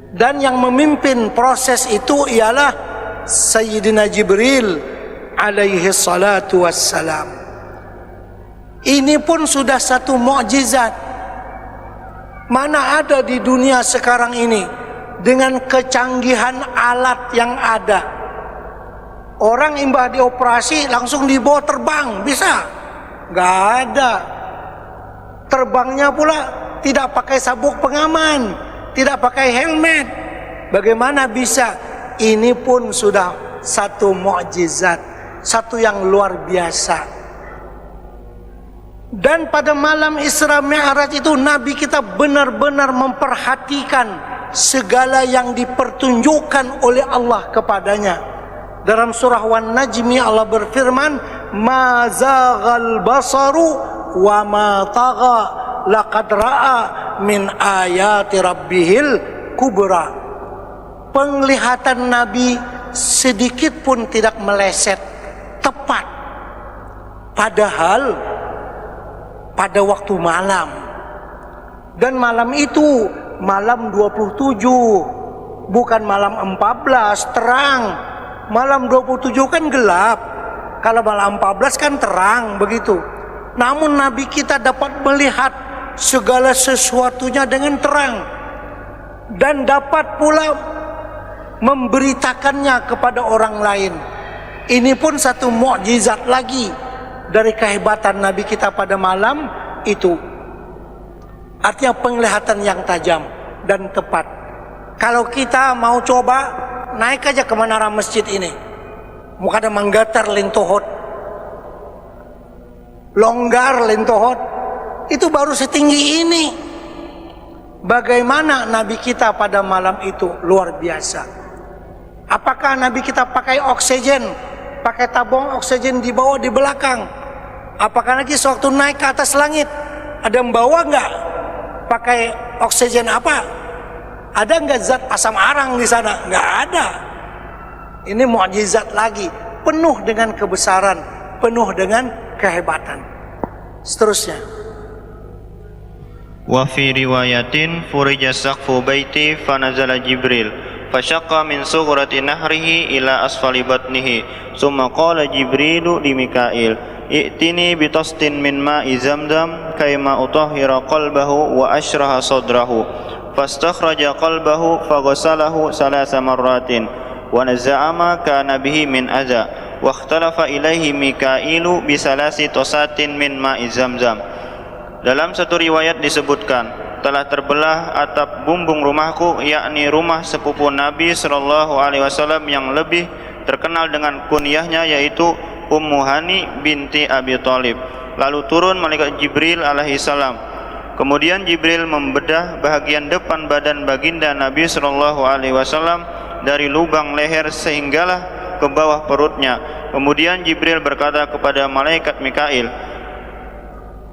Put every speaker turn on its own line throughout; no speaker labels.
Dan yang memimpin proses itu ialah Sayyidina Jibril alaihi salatu wassalam. Ini pun sudah satu mukjizat. Mana ada di dunia sekarang ini dengan kecanggihan alat yang ada, orang imbah dioperasi langsung dibawa terbang, bisa? Gak ada. Terbangnya pula tidak pakai sabuk pengaman, tidak pakai helmet. Bagaimana bisa? Ini pun sudah satu mukjizat, satu yang luar biasa. Dan pada malam Isra Mi'raj itu Nabi kita benar-benar memperhatikan segala yang dipertunjukkan oleh Allah kepadanya. Dalam surah Wan Najmi Allah berfirman, "Ma zaghal basaru wa ma tagha laqad ra'a min ayati rabbihil kubra." Penglihatan Nabi sedikit pun tidak meleset, tepat. Padahal pada waktu malam, dan malam itu malam 27, bukan malam 14 terang. Malam 27 kan gelap, kalau malam 14 kan terang begitu. Namun Nabi kita dapat melihat segala sesuatunya dengan terang, dan dapat pula memberitakannya kepada orang lain. Ini pun satu mukjizat lagi dari kehebatan Nabi kita pada malam itu. Artinya penglihatan yang tajam dan tepat. Kalau kita mau coba naik aja ke menara masjid ini, muka ada menggatar lintohot, longgar lintohot, itu baru setinggi ini. Bagaimana Nabi kita pada malam itu luar biasa. Apakah Nabi kita pakai oksigen, pakai tabung oksigen di bawah di belakang? Apakah lagi sewaktu naik ke atas langit ada yang bawa nggak? Pakai oksigen apa? Ada nggak zat asam arang di sana? Nggak ada. Ini mukjizat lagi, penuh dengan kebesaran, penuh dengan kehebatan. Seterusnya.
Wa fi riwayatin furija saqfu baiti fanazala Jibril fashaqqa min sughrati nahrihi ila asfali batnihi summa qala Jibrilu li Mikail i'tini bitastin min ma'i zamzam kayma utahhira qalbahu wa ashraha sadrahu fastakhraja qalbahu faghasalahu salasa marratin wa naza'a ma kana bihi min adza wa ikhtalafa ilaihi Mikailu bisalasi tosatin min ma'i zamzam. Dalam satu riwayat disebutkan, telah terbelah atap bumbung rumahku, yakni rumah sepupu Nabi SAW yang lebih terkenal dengan kunyahnya, yaitu Ummu Hani binti Abi Thalib. Lalu turun malaikat Jibril alaihissalam. Kemudian Jibril membedah bahagian depan badan baginda Nabi SAW dari lubang leher sehinggalah ke bawah perutnya. Kemudian Jibril berkata kepada malaikat Mikail,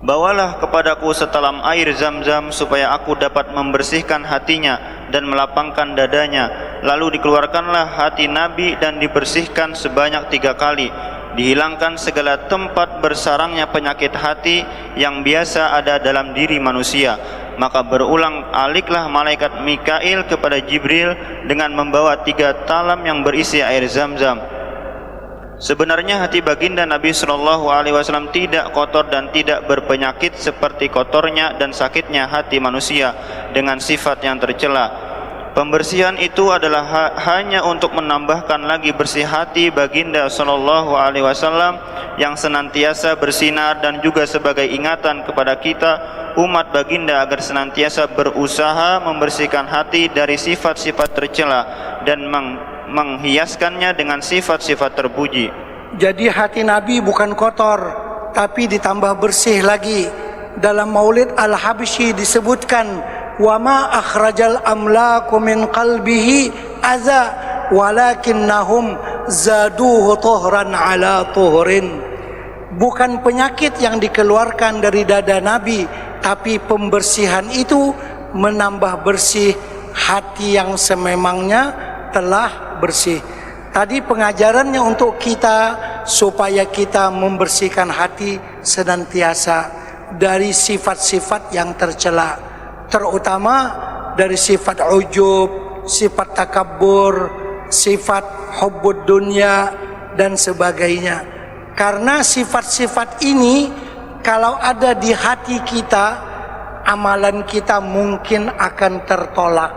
"Bawalah kepadaku setalam air Zam-Zam supaya aku dapat membersihkan hatinya dan melapangkan dadanya." Lalu dikeluarkanlah hati Nabi dan dibersihkan sebanyak 3 kali. Dihilangkan segala tempat bersarangnya penyakit hati yang biasa ada dalam diri manusia. Maka berulang aliklah malaikat Mikail kepada Jibril dengan membawa 3 talam yang berisi air Zam-Zam. Sebenarnya hati baginda Nabi SAW tidak kotor dan tidak berpenyakit seperti kotornya dan sakitnya hati manusia dengan sifat yang tercela. Pembersihan itu adalah hanya untuk menambahkan lagi bersih hati baginda SAW yang senantiasa bersinar, dan juga sebagai ingatan kepada kita umat baginda agar senantiasa berusaha membersihkan hati dari sifat-sifat tercela dan menghiaskannya dengan sifat-sifat terpuji.
Jadi hati Nabi bukan kotor, tapi ditambah bersih lagi. Dalam Maulid Al-Habsyi disebutkan, "Wa ma akhrajal amlaku min qalbihi adza walakinnahum zaduhu tuhran ala tuhrin." Bukan penyakit yang dikeluarkan dari dada Nabi, tapi pembersihan itu menambah bersih hati yang sememangnya telah bersih. Tadi pengajarannya untuk kita supaya kita membersihkan hati senantiasa dari sifat-sifat yang tercela, terutama dari sifat ujub, sifat takabbur, sifat hubbud dunya dan sebagainya. Karena sifat-sifat ini kalau ada di hati kita, amalan kita mungkin akan tertolak,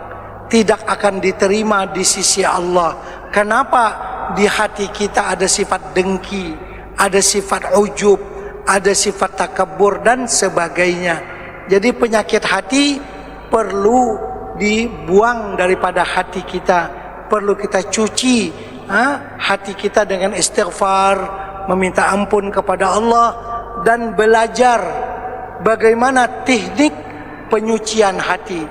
tidak akan diterima di sisi Allah. Kenapa? Di hati kita ada sifat dengki, ada sifat ujub, ada sifat takabbur dan sebagainya. Jadi penyakit hati perlu dibuang daripada hati kita, perlu kita cuci hati kita dengan istighfar, meminta ampun kepada Allah dan belajar bagaimana teknik penyucian hati.